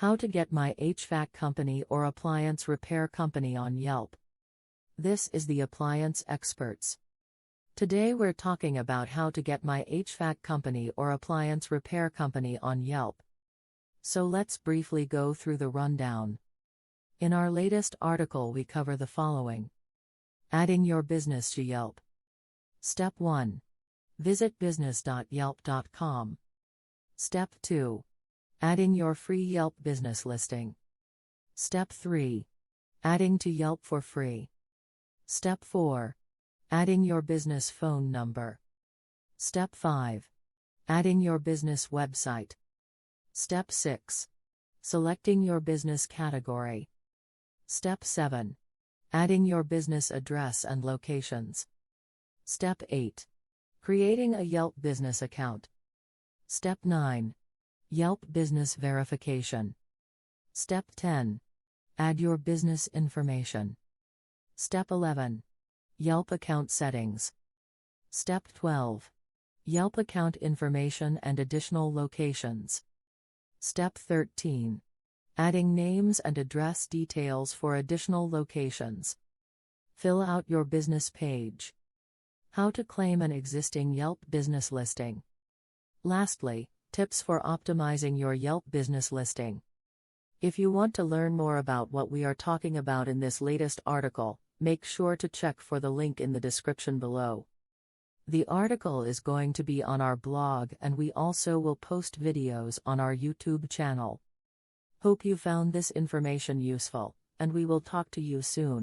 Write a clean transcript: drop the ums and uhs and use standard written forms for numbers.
How to get my HVAC company or appliance repair company on Yelp. This is the Appliance Experts. Today we're talking about how to get my HVAC company or appliance repair company on Yelp. So let's briefly go through the rundown. In our latest article we cover the following. Adding your business to Yelp. Step 1. Visit business.yelp.com. Step 2. Adding your free Yelp business listing. Step 3. Adding to Yelp for free. Step 4. Adding your business phone number. Step 5. Adding your business website. Step 6. Selecting your business category. Step 7. Adding your business address and locations. Step 8. Creating a Yelp business account. Step 9. Yelp business verification. Step 10. Add your business information. Step 11. Yelp account settings. Step 12. Yelp account information and additional locations. Step 13. Adding names and address details for additional locations. Fill out your business page. How to claim an existing Yelp business listing. Lastly, tips for optimizing your Yelp business listing. If you want to learn more about what we are talking about in this latest article, make sure to check for the link in the description below. The article is going to be on our blog and we also will post videos on our YouTube channel. Hope you found this information useful, and we will talk to you soon.